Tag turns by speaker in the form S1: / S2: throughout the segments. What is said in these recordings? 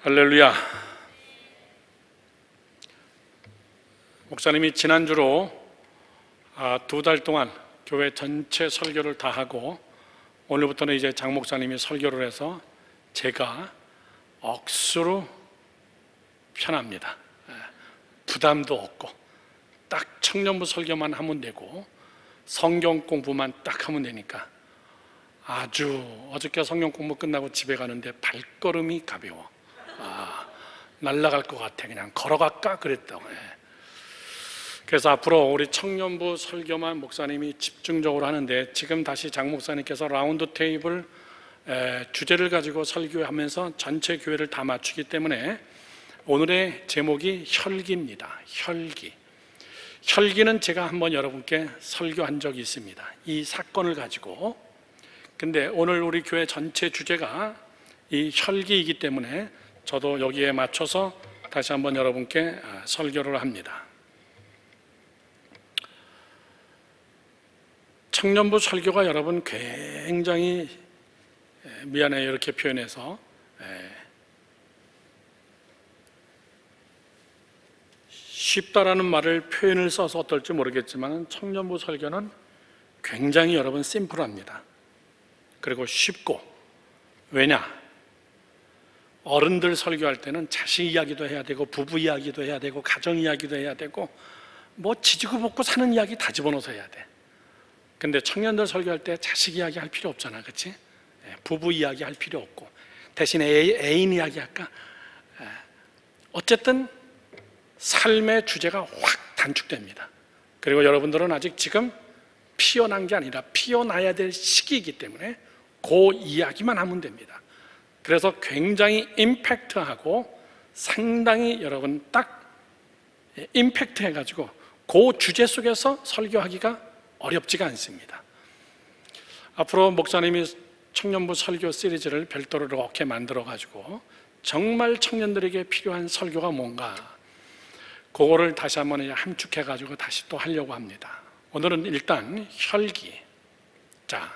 S1: 할렐루야. 목사님이 지난주로 2달 동안 교회 전체 설교를 다 하고 오늘부터는 이제 장 목사님이 설교를 해서 제가 억수로 편합니다. 부담도 없고 딱 청년부 설교만 하면 되고 성경 공부만 딱 하면 되니까 아주 어저께 성경 공부 끝나고 집에 가는데 발걸음이 가벼워. 날아갈 것 같아. 그냥 걸어갈까 그랬다고. 그래서 앞으로 우리 청년부 설교만 목사님이 집중적으로 하는데, 지금 다시 장 목사님께서 라운드 테이블 주제를 가지고 설교하면서 전체 교회를 다 맞추기 때문에 오늘의 제목이 혈기입니다. 혈기는 제가 한번 여러분께 설교한 적이 있습니다. 이 사건을 가지고. 근데 오늘 우리 교회 전체 주제가 이 혈기이기 때문에 저도 여기에 맞춰서 다시 한번 여러분께 설교를 합니다. 청년부 설교가 여러분 굉장히 미안해요 이렇게 표현해서 쉽다라는 말을 표현을 써서 어떨지 모르겠지만 청년부 설교는 굉장히 여러분 심플합니다. 그리고 쉽고, 왜냐? 어른들 설교할 때는 자식 이야기도 해야 되고 부부 이야기도 해야 되고 가정 이야기도 해야 되고 뭐 지지고 볶고 사는 이야기 다 집어넣어서 해야 돼. 근데 청년들 설교할 때 자식 이야기 할 필요 없잖아, 그렇지? 부부 이야기 할 필요 없고 대신 애인 이야기 할까? 어쨌든 삶의 주제가 확 단축됩니다. 그리고 여러분들은 아직 지금 피어난 게 아니라 피어나야 될 시기이기 때문에 그 이야기만 하면 됩니다. 그래서 굉장히 임팩트하고 상당히 여러분 딱 임팩트 해가지고 그 주제 속에서 설교하기가 어렵지가 않습니다. 앞으로 목사님이 청년부 설교 시리즈를 별도로 이렇게 만들어가지고 정말 청년들에게 필요한 설교가 뭔가 그거를 다시 한번 함축해가지고 다시 또 하려고 합니다. 오늘은 일단 혈기. 자,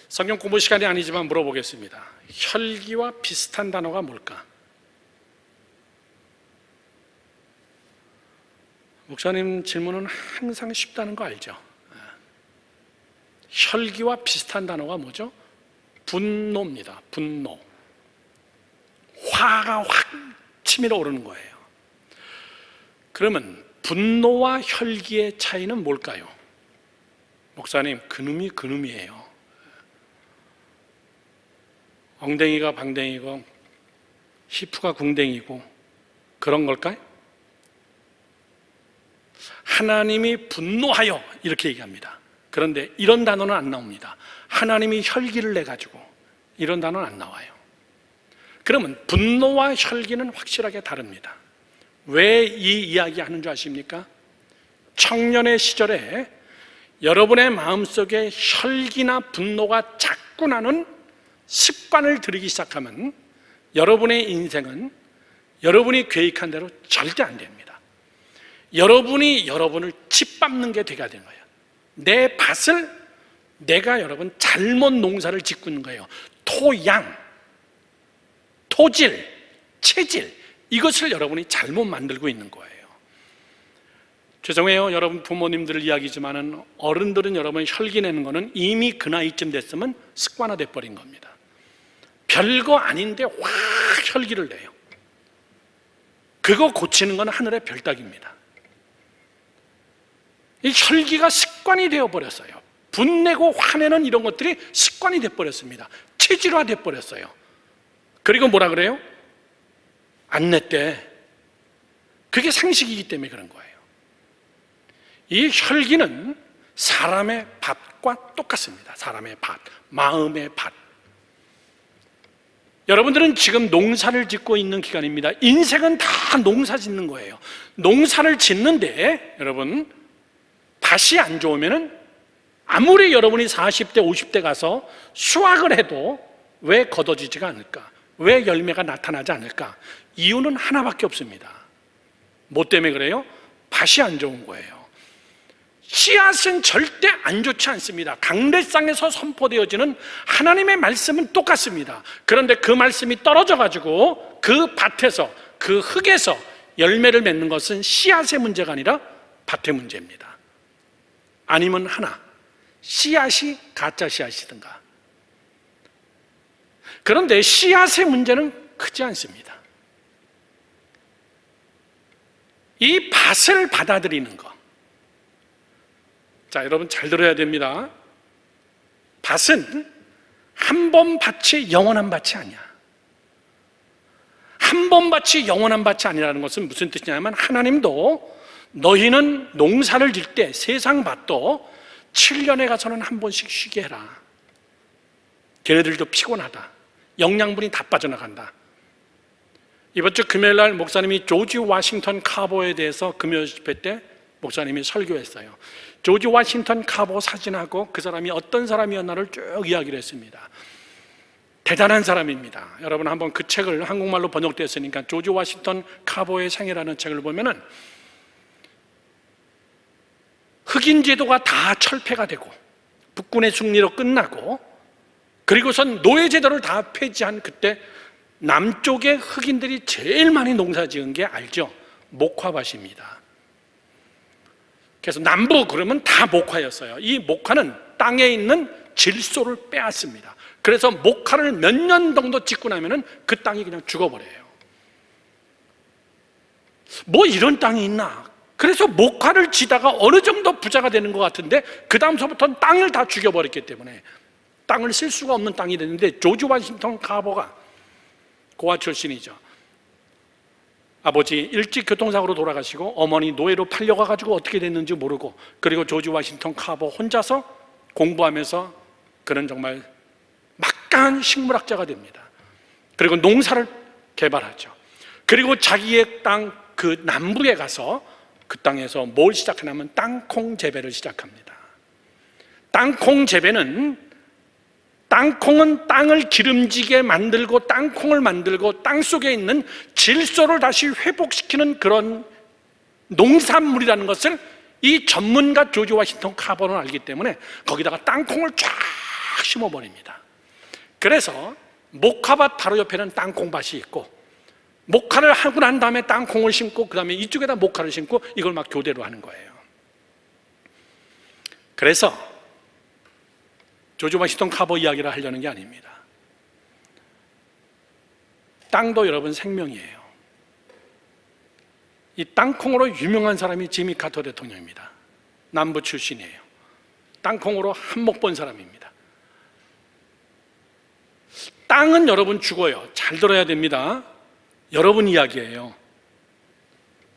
S1: 성경 공부 시간이 아니지만 물어보겠습니다. 혈기와 비슷한 단어가 뭘까? 목사님 질문은 항상 쉽다는 거 알죠? 혈기와 비슷한 단어가 뭐죠? 분노입니다. 분노. 화가 확 치밀어 오르는 거예요. 그러면 분노와 혈기의 차이는 뭘까요? 목사님, 그놈이에요. 엉덩이가 방댕이고 히프가 궁댕이고 그런 걸까요? 하나님이 분노하여 이렇게 얘기합니다. 그런데 이런 단어는 안 나옵니다. 하나님이 혈기를 내가지고 이런 단어는 안 나와요. 그러면 분노와 혈기는 확실하게 다릅니다. 왜 이 이야기 하는 줄 아십니까? 청년의 시절에 여러분의 마음속에 혈기나 분노가 자꾸 나는 습관을 들이기 시작하면 여러분의 인생은 여러분이 계획한 대로 절대 안 됩니다. 여러분이 여러분을 짓밟는 게 되게 되는 거예요. 내 밭을 내가 여러분 잘못 농사를 짓고 있는 거예요. 토양, 토질, 체질, 이것을 여러분이 잘못 만들고 있는 거예요. 죄송해요 여러분 부모님들 이야기지만은 어른들은 여러분이 혈기 내는 거는 이미 그 나이쯤 됐으면 습관화돼 버린 겁니다. 별거 아닌데 확 혈기를 내요. 그거 고치는 건 하늘의 별따기입니다. 이 혈기가 습관이 되어버렸어요. 분내고 화내는 이런 것들이 습관이 되어버렸습니다. 체질화 되어버렸어요. 그리고 뭐라 그래요? 안 냈대. 그게 상식이기 때문에 그런 거예요. 이 혈기는 사람의 밭과 똑같습니다. 사람의 밭, 마음의 밭. 여러분들은 지금 농사를 짓고 있는 기간입니다. 인생은 다 농사 짓는 거예요. 농사를 짓는데 여러분 밭이 안 좋으면 아무리 여러분이 40대 50대 가서 수확을 해도 왜 걷어지지가 않을까? 왜 열매가 나타나지 않을까? 이유는 하나밖에 없습니다. 뭐 때문에 그래요? 밭이 안 좋은 거예요. 씨앗은 절대 안 좋지 않습니다. 강대상에서 선포되어지는 하나님의 말씀은 똑같습니다. 그런데 그 말씀이 떨어져 가지고 그 밭에서, 그 흙에서 열매를 맺는 것은 씨앗의 문제가 아니라 밭의 문제입니다. 아니면 하나, 씨앗이 가짜 씨앗이든가. 그런데 씨앗의 문제는 크지 않습니다. 이 밭을 받아들이는 것. 자, 여러분 잘 들어야 됩니다. 밭은 한 번 밭이 영원한 밭이 아니야. 한 번 밭이 영원한 밭이 아니라는 것은 무슨 뜻이냐면, 하나님도 너희는 농사를 질 때 세상 밭도 7년에 가서는 한 번씩 쉬게 해라. 걔네들도 피곤하다. 영양분이 다 빠져나간다. 이번 주 금요일 날 목사님이 조지 워싱턴 카보에 대해서 금요 집회 때 목사님이 설교했어요. 조지 워싱턴 카보 사진하고 그 사람이 어떤 사람이었나를 쭉 이야기를 했습니다. 대단한 사람입니다. 여러분 한번 그 책을, 한국말로 번역되었으니까 조지 워싱턴 카보의 생애라는 책을 보면은 흑인 제도가 다 철폐가 되고 북군의 승리로 끝나고, 그리고선 노예 제도를 다 폐지한 그때 남쪽의 흑인들이 제일 많이 농사 지은 게 알죠? 목화밭입니다. 그래서 남부 그러면 다 목화였어요. 이 목화는 땅에 있는 질소를 빼앗습니다. 그래서 목화를 몇 년 정도 짓고 나면은 그 땅이 그냥 죽어버려요. 뭐 이런 땅이 있나? 그래서 목화를 지다가 어느 정도 부자가 되는 것 같은데 그 다음서부터는 땅을 다 죽여버렸기 때문에 땅을 쓸 수가 없는 땅이 됐는데, 조지 워싱턴 카보가 고아 출신이죠. 아버지 일찍 교통사고로 돌아가시고 어머니 노예로 팔려가가지고 어떻게 됐는지 모르고, 그리고 조지 워싱턴 카보 혼자서 공부하면서 그는 정말 막강한 식물학자가 됩니다. 그리고 농사를 개발하죠. 그리고 자기의 땅 그 남부에 가서 그 땅에서 뭘 시작하냐면 땅콩 재배를 시작합니다. 땅콩은 땅을 기름지게 만들고 땅콩을 만들고 땅 속에 있는 질소를 다시 회복시키는 그런 농산물이라는 것을 이 전문가 조지 워싱턴 카보는 알기 때문에 거기다가 땅콩을 쫙 심어버립니다. 그래서 목화밭 바로 옆에는 땅콩밭이 있고, 목화를 하고 난 다음에 땅콩을 심고 그 다음에 이쪽에다 목화를 심고 이걸 막 교대로 하는 거예요. 그래서 조지 워싱턴 카보 이야기를 하려는 게 아닙니다. 땅도 여러분 생명이에요. 이 땅콩으로 유명한 사람이 지미 카터 대통령입니다. 남부 출신이에요. 땅콩으로 한몫 본 사람입니다. 땅은 여러분 죽어요. 잘 들어야 됩니다. 여러분 이야기예요.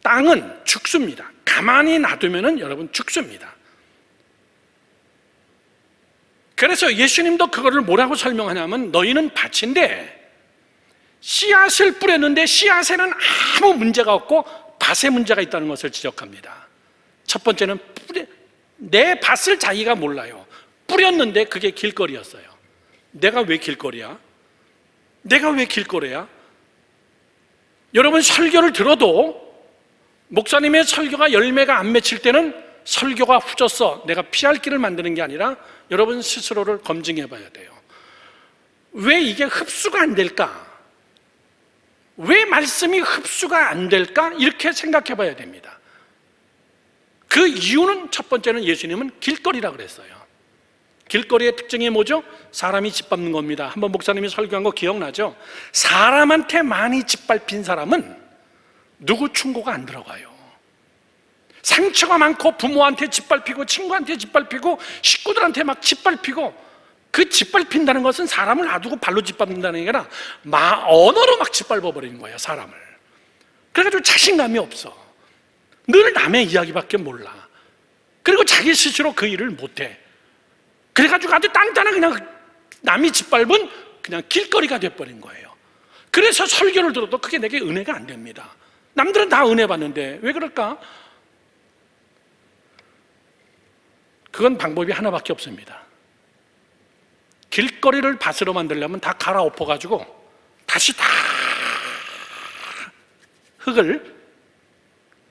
S1: 땅은 죽습니다. 가만히 놔두면 여러분 죽습니다. 그래서 예수님도 그거를 뭐라고 설명하냐면, 너희는 밭인데 씨앗을 뿌렸는데 씨앗에는 아무 문제가 없고 밭에 문제가 있다는 것을 지적합니다. 첫 번째는 내 밭을 자기가 몰라요. 뿌렸는데 그게 길거리였어요. 내가 왜 길거리야? 내가 왜 길거리야? 여러분 설교를 들어도 목사님의 설교가 열매가 안 맺힐 때는 설교가 후졌어, 내가 피할 길을 만드는 게 아니라 여러분 스스로를 검증해 봐야 돼요. 왜 이게 흡수가 안 될까? 왜 말씀이 흡수가 안 될까? 이렇게 생각해 봐야 됩니다. 그 이유는 첫 번째는 예수님은 길거리라 그랬어요. 길거리의 특징이 뭐죠? 사람이 짓밟는 겁니다. 한번 목사님이 설교한 거 기억나죠? 사람한테 많이 짓밟힌 사람은 누구 충고가 안 들어가요. 상처가 많고 부모한테 짓밟히고 친구한테 짓밟히고 식구들한테 막 짓밟히고, 그 짓밟힌다는 것은 사람을 놔두고 발로 짓밟는다는 게 아니라 언어로 막 짓밟아버리는 거예요, 사람을. 그래가지고 자신감이 없어. 늘 남의 이야기밖에 몰라. 그리고 자기 스스로 그 일을 못해. 그래가지고 아주 단단한 그냥 남이 짓밟은 그냥 길거리가 돼버린 거예요. 그래서 설교를 들어도 그게 내게 은혜가 안 됩니다. 남들은 다 은혜 받는데 왜 그럴까? 그건 방법이 하나밖에 없습니다. 길거리를 밭으로 만들려면 다 갈아엎어가지고 다시 다 흙을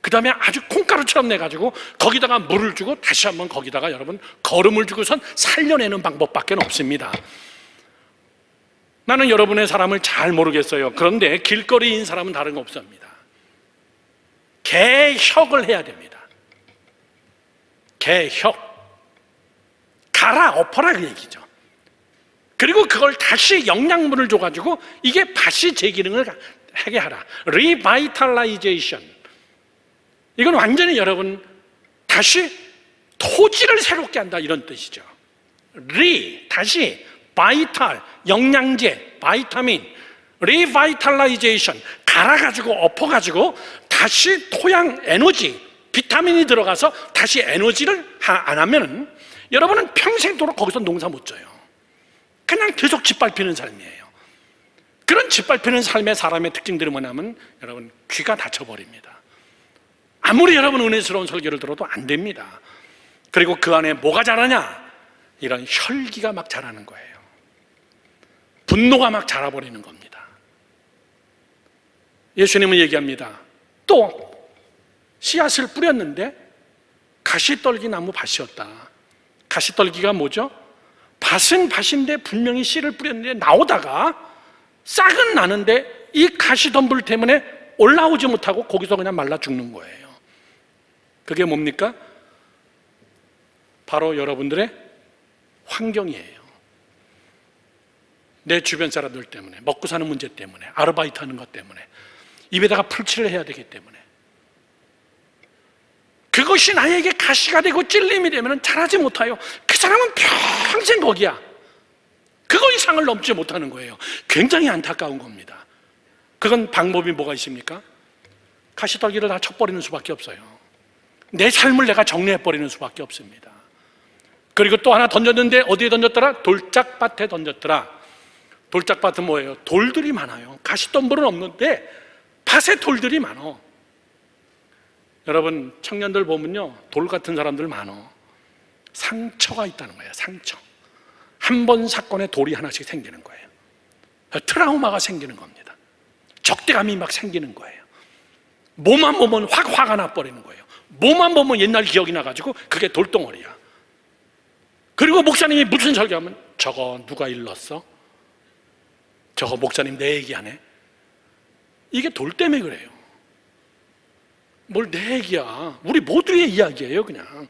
S1: 그 다음에 아주 콩가루처럼 내가지고 거기다가 물을 주고 다시 한번 거기다가 여러분 거름을 주고선 살려내는 방법밖에 없습니다. 나는 여러분의 사람을 잘 모르겠어요. 그런데 길거리인 사람은 다른 거 없습니다. 개혁을 해야 됩니다. 개혁. 갈아 엎어라 그 얘기죠. 그리고 그걸 다시 영양분을 줘가지고 이게 다시 제 기능을 하게 하라. 리바이탈라이제이션. 이건 완전히 여러분 다시 토지를 새롭게 한다 이런 뜻이죠. 다시 바이탈, 영양제, 바이타민, 리바이탈라이제이션, 갈아가지고 엎어가지고 다시 토양 에너지, 비타민이 들어가서 다시 에너지를 안 하면은 여러분은 평생도록 거기서 농사 못 져요. 그냥 계속 짓밟히는 삶이에요. 그런 짓밟히는 삶의 사람의 특징들이 뭐냐면 여러분 귀가 닫혀버립니다. 아무리 여러분 은혜스러운 설교를 들어도 안 됩니다. 그리고 그 안에 뭐가 자라냐? 이런 혈기가 막 자라는 거예요. 분노가 막 자라버리는 겁니다. 예수님은 얘기합니다. 또 씨앗을 뿌렸는데 가시떨기 나무 밭이었다. 가시떨기가 뭐죠? 밭은 밭인데 분명히 씨를 뿌렸는데 나오다가 싹은 나는데 이 가시덤불 때문에 올라오지 못하고 거기서 그냥 말라 죽는 거예요. 그게 뭡니까? 바로 여러분들의 환경이에요. 내 주변 사람들 때문에, 먹고 사는 문제 때문에, 아르바이트 하는 것 때문에, 입에다가 풀칠을 해야 되기 때문에 그것이 나에게 가시가 되고 찔림이 되면 잘하지 못해요. 그 사람은 평생 거기야. 그거 이상을 넘지 못하는 거예요. 굉장히 안타까운 겁니다. 그건 방법이 뭐가 있습니까? 가시떨기를 다 쳐버리는 수밖에 없어요. 내 삶을 내가 정리해버리는 수밖에 없습니다. 그리고 또 하나 던졌는데 어디에 던졌더라? 돌짝밭에 던졌더라. 돌짝밭은 뭐예요? 돌들이 많아요. 가시덤불은 없는데 밭에 돌들이 많어. 여러분 청년들 보면요 돌 같은 사람들 많어. 상처가 있다는 거예요. 상처. 한 번 사건에 돌이 하나씩 생기는 거예요. 트라우마가 생기는 겁니다. 적대감이 막 생기는 거예요. 뭐만 보면 확 화가 나버리는 거예요. 뭐만 보면 옛날 기억이 나가지고 그게 돌덩어리야. 그리고 목사님이 무슨 설교하면 저거 누가 일렀어? 저거 목사님 내 얘기하네. 이게 돌 때문에 그래요. 뭘 내 얘기야. 우리 모두의 이야기예요 그냥.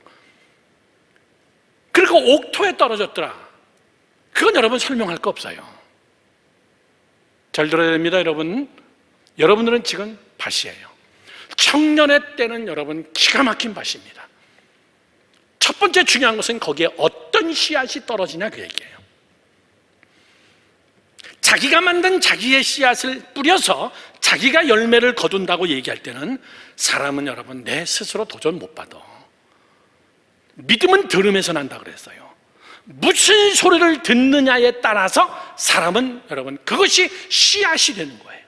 S1: 그리고 옥토에 떨어졌더라. 그건 여러분 설명할 거 없어요. 잘 들어야 됩니다 여러분. 여러분들은 지금 밭이에요. 청년의 때는 여러분 기가 막힌 밭입니다. 첫 번째 중요한 것은 거기에 어떤 씨앗이 떨어지냐 그 얘기예요. 자기가 만든 자기의 씨앗을 뿌려서 자기가 열매를 거둔다고 얘기할 때는 사람은 여러분 내 스스로 도전 못 받아. 믿음은 들음에서 난다 그랬어요. 무슨 소리를 듣느냐에 따라서 사람은 여러분 그것이 씨앗이 되는 거예요.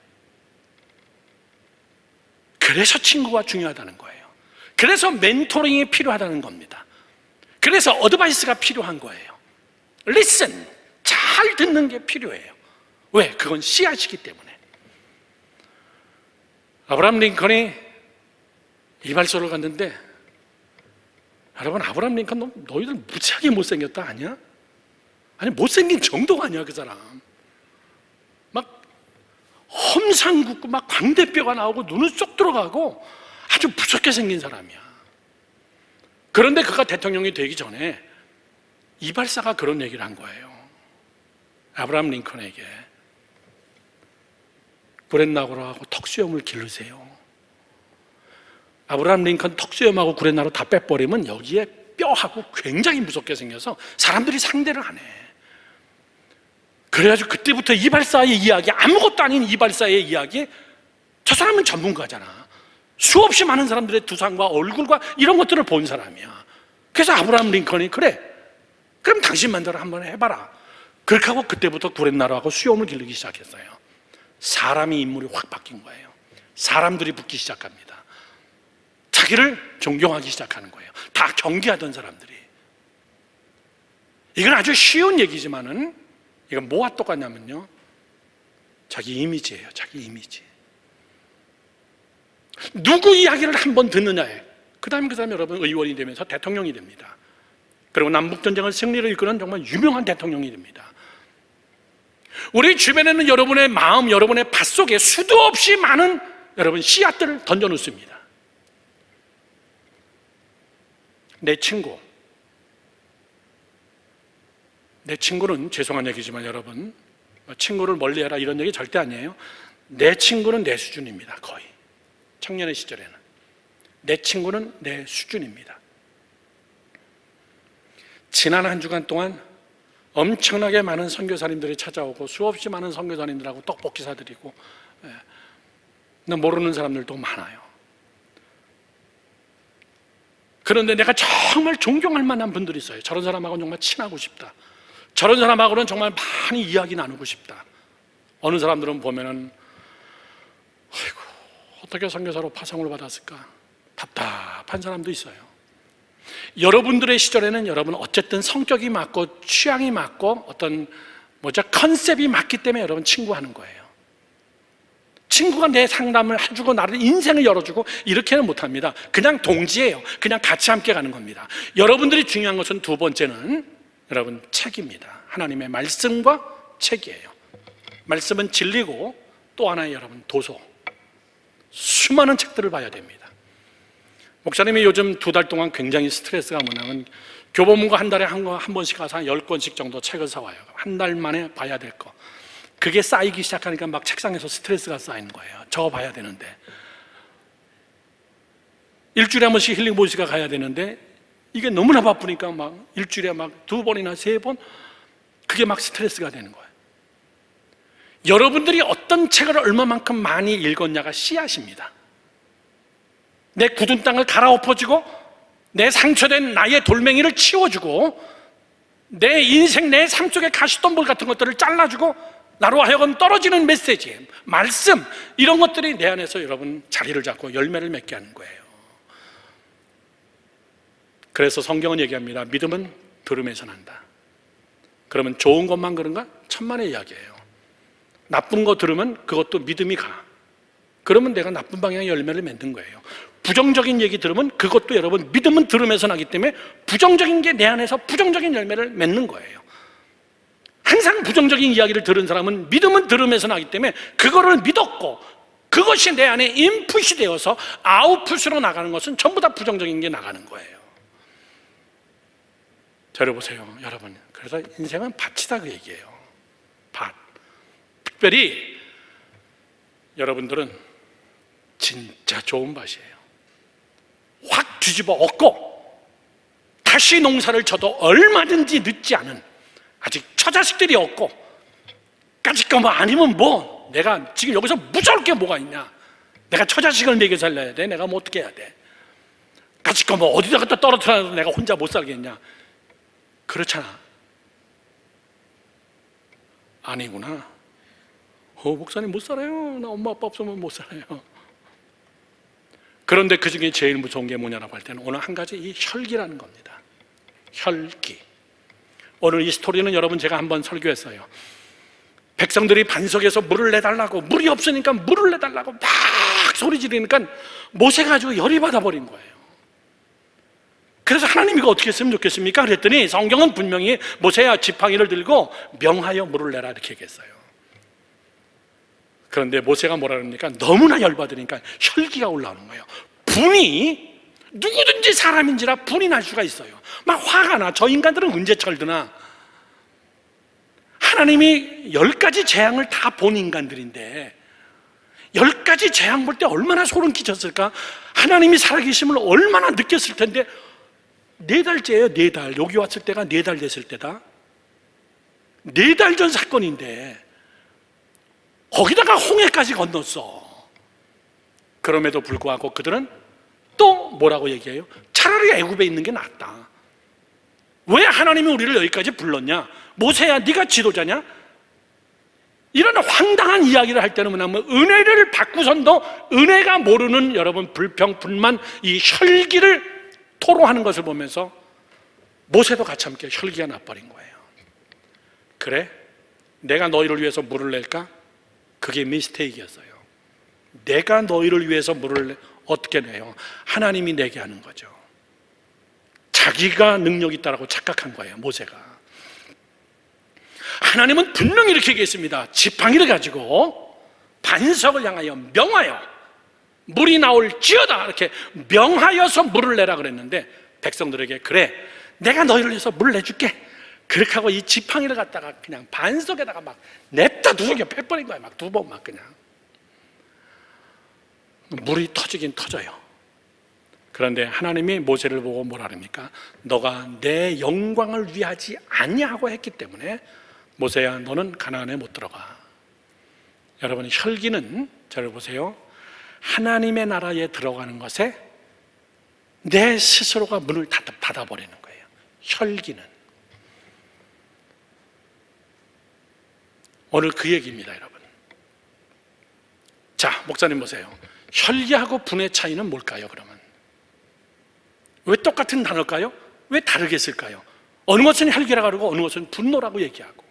S1: 그래서 친구가 중요하다는 거예요. 그래서 멘토링이 필요하다는 겁니다. 그래서 어드바이스가 필요한 거예요. 리슨, 잘 듣는 게 필요해요. 왜? 그건 씨앗이기 때문에. 아브라함 링컨이 이발소를 갔는데 여러분 아브라함 링컨 너희들 무지하게 못생겼다 아니야? 아니 못생긴 정도가 아니야 그 사람. 막 험상 굽고 막 광대뼈가 나오고 눈은 쏙 들어가고 아주 무섭게 생긴 사람이야. 그런데 그가 대통령이 되기 전에 이발사가 그런 얘기를 한 거예요. 아브라함 링컨에게 구렛나루하고 턱수염을 기르세요. 아브라함 링컨 턱수염하고 구렛나루 다 빼버리면 여기에 뼈하고 굉장히 무섭게 생겨서 사람들이 상대를 안 해. 그래가지고 그때부터 이발사의 이야기, 아무것도 아닌 이발사의 이야기, 저 사람은 전문가잖아. 수없이 많은 사람들의 두상과 얼굴과 이런 것들을 본 사람이야. 그래서 아브라함 링컨이 그래, 그럼 당신 만대로 한번 해봐라. 그렇게 하고 그때부터 구렛나루하고 수염을 기르기 시작했어요. 사람이 인물이 확 바뀐 거예요. 사람들이 붙기 시작합니다. 자기를 존경하기 시작하는 거예요. 다 경계하던 사람들이. 이건 아주 쉬운 얘기지만은 이건 뭐와 똑같냐면요 자기 이미지예요. 자기 이미지. 누구 이야기를 한번 듣느냐에 그 다음에 여러분 의원이 되면서 대통령이 됩니다. 그리고 남북전쟁을 승리를 이끄는 정말 유명한 대통령이 됩니다. 우리 주변에는 여러분의 마음, 여러분의 밭속에 수도 없이 많은 여러분 씨앗들을 던져놓습니다. 내 친구는 죄송한 얘기지만 여러분, 친구를 멀리해라 이런 얘기 절대 아니에요. 내 친구는 내 수준입니다. 거의 청년의 시절에는 내 친구는 내 수준입니다. 지난 한 주간 동안 엄청나게 많은 선교사님들이 찾아오고 수없이 많은 선교사님들하고 떡볶이 사드리고 모르는 사람들도 많아요. 그런데 내가 정말 존경할 만한 분들이 있어요. 저런 사람하고는 정말 친하고 싶다. 저런 사람하고는 정말 많이 이야기 나누고 싶다. 어느 사람들은 보면은 아이고 어떻게 선교사로 파송을 받았을까 답답한 사람도 있어요. 여러분들의 시절에는 여러분 어쨌든 성격이 맞고 취향이 맞고 어떤 컨셉이 맞기 때문에 여러분 친구하는 거예요. 친구가 내 상담을 해주고 나를 인생을 열어주고 이렇게는 못합니다. 그냥 동지예요. 그냥 같이 함께 가는 겁니다. 여러분들이 중요한 것은 두 번째는 여러분 책입니다. 하나님의 말씀과 책이에요. 말씀은 진리고 또 하나의 여러분 도서, 수많은 책들을 봐야 됩니다. 목사님이 요즘 2달 동안 굉장히 스트레스가 뭐냐면 교보문고 한 달에 한 번씩 가서 한 10권씩 정도 책을 사와요. 한 달 만에 봐야 될 거. 그게 쌓이기 시작하니까 막 책상에서 스트레스가 쌓이는 거예요. 저거 봐야 되는데 일주일에 한 번씩 힐링 보이스가 가야 되는데 이게 너무나 바쁘니까 막 일주일에 막 2번이나 3번 그게 막 스트레스가 되는 거예요. 여러분들이 어떤 책을 얼마만큼 많이 읽었냐가 씨앗입니다. 내 굳은 땅을 갈아엎어주고 내 상처된 나의 돌멩이를 치워주고 내 인생, 내 삶 속의 가시덤불 같은 것들을 잘라주고 나로 하여금 떨어지는 메시지, 말씀 이런 것들이 내 안에서 여러분 자리를 잡고 열매를 맺게 하는 거예요. 그래서 성경은 얘기합니다. 믿음은 들음에서 난다. 그러면 좋은 것만 그런가? 천만의 이야기예요. 나쁜 거 들으면 그것도 믿음이 가. 그러면 내가 나쁜 방향의 열매를 맺는 거예요. 부정적인 얘기 들으면 그것도 여러분 믿음은 들음에서 나기 때문에 부정적인 게 내 안에서 부정적인 열매를 맺는 거예요. 항상 부정적인 이야기를 들은 사람은 믿음은 들음에서 나기 때문에 그거를 믿었고 그것이 내 안에 인풋이 되어서 아웃풋으로 나가는 것은 전부 다 부정적인 게 나가는 거예요. 들어보세요 여러분. 그래서 인생은 밭이다 그 얘기예요. 밭. 특별히 여러분들은 진짜 좋은 밭이에요. 확 뒤집어 엎고 다시 농사를 쳐도 얼마든지 늦지 않은 아직 처자식들이 없고 까짓 거 뭐 아니면 뭐 내가 지금 여기서 무서울 게 뭐가 있냐. 내가 처자식을 먹여 살려야 돼. 내가 뭐 어떻게 해야 돼. 까짓 거 뭐 어디다가 또 떨어뜨려서 내가 혼자 못 살겠냐. 그렇잖아. 아니구나. 목사님 못 살아요. 나 엄마 아빠 없으면 못 살아요. 그런데 그 중에 제일 무서운 게 뭐냐라고 할 때는 오늘 한 가지 이 혈기라는 겁니다. 혈기. 오늘 이 스토리는 여러분 제가 한번 설교했어요. 백성들이 반석에서 물을 내달라고 물이 없으니까 물을 내달라고 막 소리 지르니까 모세 가지고 열이 받아버린 거예요. 그래서 하나님이 이거 어떻게 했으면 좋겠습니까? 그랬더니 성경은 분명히 모세야 지팡이를 들고 명하여 물을 내라 이렇게 얘기했어요. 그런데 모세가 뭐라 그럽니까? 너무나 열받으니까 혈기가 올라오는 거예요. 분이 누구든지 사람인지라 분이 날 수가 있어요. 막 화가 나. 저 인간들은 언제 철드나. 하나님이 10가지 재앙을 다 본 인간들인데 10가지 재앙 볼 때 얼마나 소름 끼쳤을까? 하나님이 살아계심을 얼마나 느꼈을 텐데 4달째예요. 4달. 여기 왔을 때가 4달 됐을 때다. 4달 전 사건인데 거기다가 홍해까지 건넜어. 그럼에도 불구하고 그들은 또 뭐라고 얘기해요? 차라리 애굽에 있는 게 낫다. 왜 하나님이 우리를 여기까지 불렀냐? 모세야 네가 지도자냐? 이런 황당한 이야기를 할 때는 뭐냐면 은혜를 받고선도 은혜가 모르는 여러분 불평, 불만, 이 혈기를 토로하는 것을 보면서 모세도 같이 함께 혈기가 나버린 거예요. 그래? 내가 너희를 위해서 물을 낼까? 그게 미스테이크였어요. 내가 너희를 위해서 물을 어떻게 내요? 하나님이 내게 하는 거죠. 자기가 능력이 있다고 착각한 거예요, 모세가. 하나님은 분명히 이렇게 얘기했습니다. 지팡이를 가지고 반석을 향하여 명하여 물이 나올지어다, 이렇게 명하여서 물을 내라 그랬는데, 백성들에게 그래, 내가 너희를 위해서 물을 내줄게, 그렇게 하고 이 지팡이를 갖다가 그냥 반석에다가 막 냅다 두들겨 패버린 거예요. 막 두 번 막 그냥. 물이 터지긴 터져요. 그런데 하나님이 모세를 보고 뭐라 합니까? 너가 내 영광을 위하지 아니하고 했기 때문에 모세야, 너는 가나안에 못 들어가. 여러분, 혈기는, 저를 보세요, 하나님의 나라에 들어가는 것에 내 스스로가 문을 닫아버리는 거예요. 혈기는. 오늘 그 얘기입니다, 여러분. 자, 목사님 보세요. 혈기하고 분의 차이는 뭘까요, 그러면? 왜 똑같은 단어일까요? 왜 다르게 쓸까요? 어느 것은 혈기라고 하고 어느 것은 분노라고 얘기하고.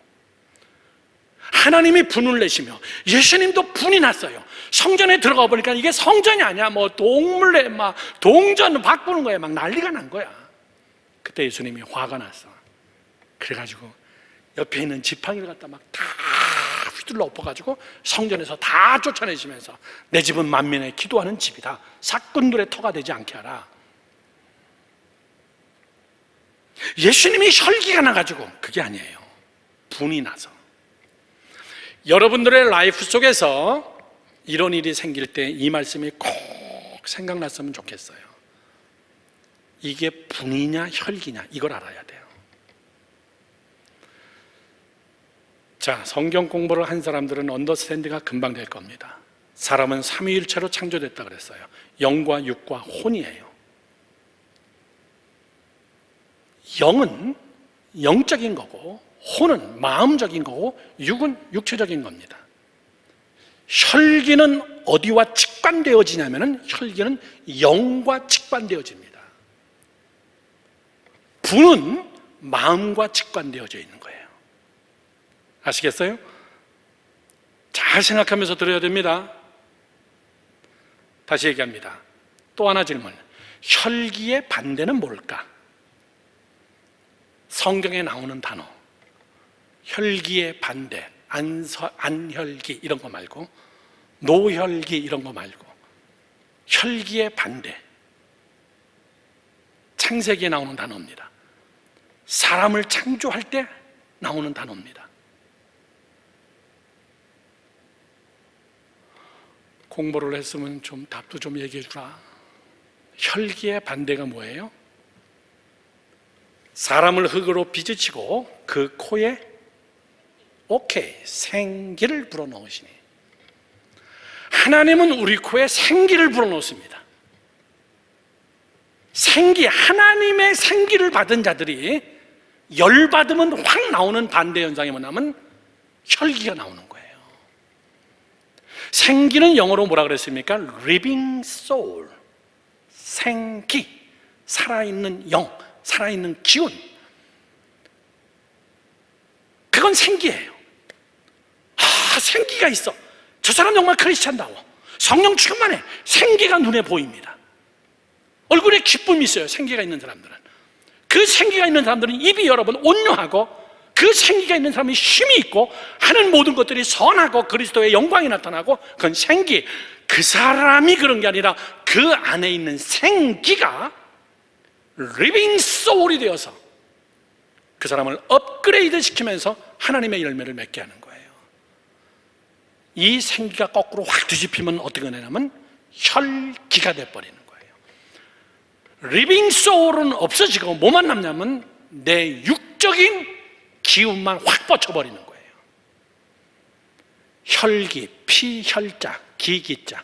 S1: 하나님이 분을 내시며 예수님도 분이 났어요. 성전에 들어가 보니까 이게 성전이 아니야. 뭐 동물에 막 동전 바꾸는 거야. 막 난리가 난 거야. 그때 예수님이 화가 났어. 그래가지고 옆에 있는 지팡이를 갖다 막 다 휘둘러 엎어가지고 성전에서 다 쫓아내시면서 내 집은 만민의 기도하는 집이다. 사꾼들의 터가 되지 않게 하라. 예수님이 혈기가 나가지고, 그게 아니에요. 분이 나서. 여러분들의 라이프 속에서 이런 일이 생길 때 이 말씀이 꼭 생각났으면 좋겠어요. 이게 분이냐 혈기냐, 이걸 알아야 돼요. 자, 성경 공부를 한 사람들은 언더스탠드가 금방 될 겁니다. 사람은 삼위일체로 창조됐다 그랬어요. 영과 육과 혼이에요. 영은 영적인 거고, 혼은 마음적인 거고, 육은 육체적인 겁니다. 혈기는 어디와 직관되어지냐면은 혈기는 영과 직관되어집니다. 분은 마음과 직관되어져 있는 거예요. 아시겠어요? 잘 생각하면서 들어야 됩니다. 다시 얘기합니다. 또 하나 질문. 혈기의 반대는 뭘까? 성경에 나오는 단어. 혈기의 반대, 안혈기 이런 거 말고, 노혈기 이런 거 말고, 혈기의 반대. 창세기에 나오는 단어입니다. 사람을 창조할 때 나오는 단어입니다. 공부를 했으면 좀 답도 좀 얘기해 주라. 혈기의 반대가 뭐예요? 사람을 흙으로 빚으시고 그 코에 생기를 불어넣으시니, 하나님은 우리 코에 생기를 불어넣습니다. 생기, 하나님의 생기를 받은 자들이 열받으면 확 나오는 반대 현상이 뭐냐면 혈기가 나오는 거예요. 생기는 영어로 뭐라 그랬습니까? living soul. 생기, 살아있는 영, 살아있는 기운. 그건 생기예요. 생기가 있어. 저 사람 정말 크리스찬다워. 성령 충만해. 생기가 눈에 보입니다. 얼굴에 기쁨이 있어요. 생기가 있는 사람들은. 그 생기가 있는 사람들은 입이 여러분 온유하고, 그 생기가 있는 사람이 힘이 있고, 하는 모든 것들이 선하고 그리스도의 영광이 나타나고, 그건 생기. 그 사람이 그런 게 아니라 그 안에 있는 생기가 리빙 소울이 되어서 그 사람을 업그레이드 시키면서 하나님의 열매를 맺게 하는 거예요. 이 생기가 거꾸로 확 뒤집히면 어떻게 되냐면 혈기가 돼버리는 거예요. 리빙 소울은 없어지고 뭐만 남냐면 내 육적인 기운만 확 뻗쳐버리는 거예요. 혈기, 피, 혈자, 기기자,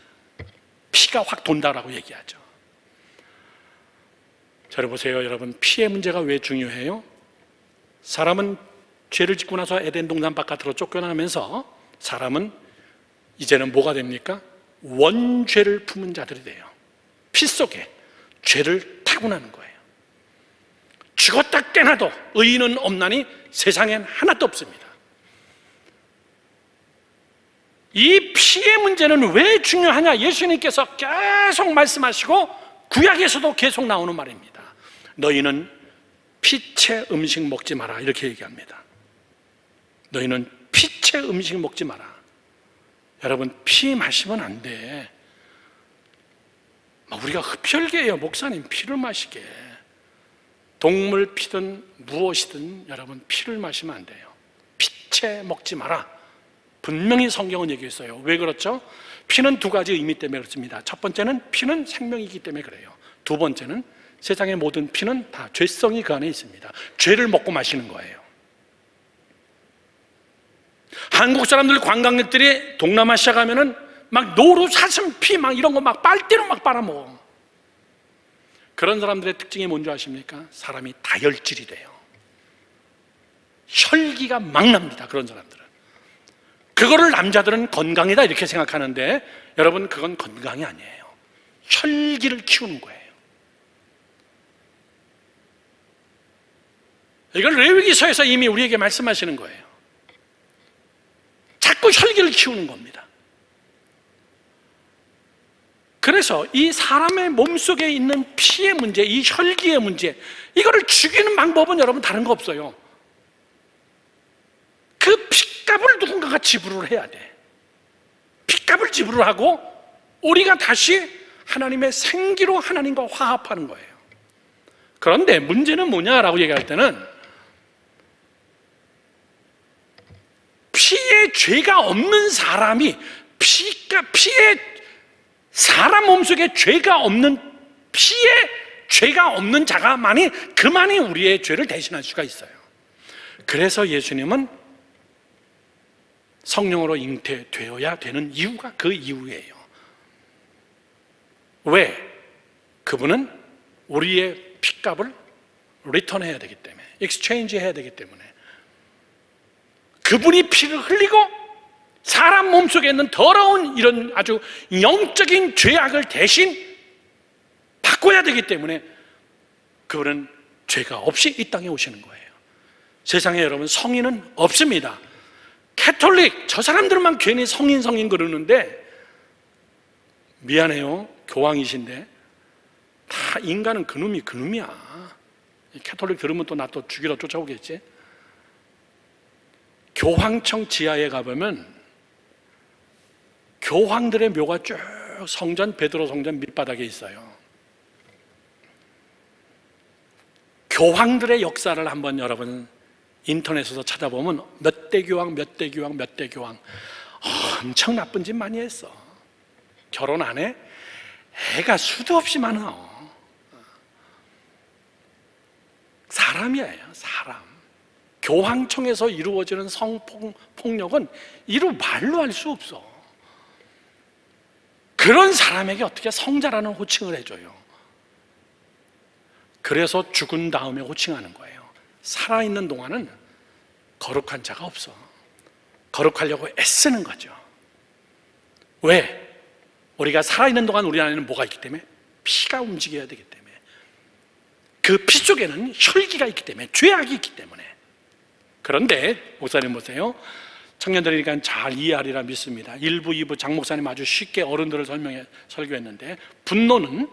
S1: 피가 확 돈다라고 얘기하죠. 자, 보세요, 여러분. 피의 문제가 왜 중요해요? 사람은 죄를 짓고 나서 에덴 동산 바깥으로 쫓겨나면서 사람은 이제는 뭐가 됩니까? 원죄를 품은 자들이 돼요. 피 속에 죄를 타고나는 거예요. 죽었다 깨나도 의인은 없나니 세상엔 하나도 없습니다. 이 피의 문제는 왜 중요하냐? 예수님께서 계속 말씀하시고 구약에서도 계속 나오는 말입니다. 너희는 피체 음식 먹지 마라, 이렇게 얘기합니다. 너희는 피체 음식 먹지 마라. 여러분, 피 마시면 안 돼. 우리가 흡혈귀예요. 목사님, 피를 마시게. 동물 피든 무엇이든 여러분, 피를 마시면 안 돼요. 피체 먹지 마라. 분명히 성경은 얘기했어요. 왜 그렇죠? 피는 두 가지 의미 때문에 그렇습니다. 첫 번째는 피는 생명이기 때문에 그래요. 두 번째는 세상의 모든 피는 다 죄성이 그 안에 있습니다. 죄를 먹고 마시는 거예요. 한국 사람들, 관광객들이 동남아시아 가면은 막 노루, 사슴 피 막 이런 거 막 빨대로 막 빨아먹어. 그런 사람들의 특징이 뭔지 아십니까? 사람이 다혈질이 돼요. 혈기가 막 납니다. 그런 사람들은. 그거를 남자들은 건강이다 이렇게 생각하는데 여러분, 그건 건강이 아니에요. 혈기를 키우는 거예요. 이걸 레위기서에서 이미 우리에게 말씀하시는 거예요. 자꾸 혈기를 키우는 겁니다. 그래서 이 사람의 몸속에 있는 피의 문제, 이 혈기의 문제, 이거를 죽이는 방법은 여러분 다른 거 없어요. 그 핏값을 누군가가 지불을 해야 돼. 핏값을 지불을 하고 우리가 다시 하나님의 생기로 하나님과 화합하는 거예요. 그런데 문제는 뭐냐라고 얘기할 때는 피에 죄가 없는 사람이 피에 사람 몸속에 죄가 없는, 피에 죄가 없는 자가만이 그만이 우리의 죄를 대신할 수가 있어요. 그래서 예수님은 성령으로 잉태되어야 되는 이유가 그 이유예요. 왜? 그분은 우리의 핏값을 리턴해야 되기 때문에, 익스체인지 해야 되기 때문에. 그분이 피를 흘리고 사람 몸속에 있는 더러운 이런 아주 영적인 죄악을 대신 바꿔야 되기 때문에 그분은 죄가 없이 이 땅에 오시는 거예요. 세상에 여러분, 성인은 없습니다. 캐톨릭, 저 사람들만 괜히 성인 그러는데 미안해요. 교황이신데 다 인간은 그놈이야. 캐톨릭 들으면 또 나 또 죽이러 쫓아오겠지. 교황청 지하에 가보면 교황들의 묘가 쭉 성전, 베드로 성전 밑바닥에 있어요. 교황들의 역사를 한번 여러분 인터넷에서 찾아보면 몇 대 교황 엄청 나쁜 짓 많이 했어. 결혼 안 해? 애가 수도 없이 많아. 사람이에요, 사람. 교황청에서 이루어지는 성폭력은 이루 말로 할 수 없어. 그런 사람에게 어떻게 성자라는 호칭을 해줘요? 그래서 죽은 다음에 호칭하는 거예요. 살아있는 동안은 거룩한 자가 없어. 거룩하려고 애쓰는 거죠. 왜? 우리가 살아있는 동안 우리 안에는 뭐가 있기 때문에? 피가 움직여야 되기 때문에. 그 피 속에는 혈기가 있기 때문에, 죄악이 있기 때문에. 그런데 목사님 보세요. 청년들이니까 잘 이해하리라 믿습니다. 1부, 2부 장 목사님 아주 쉽게 어른들을 설교했는데 분노는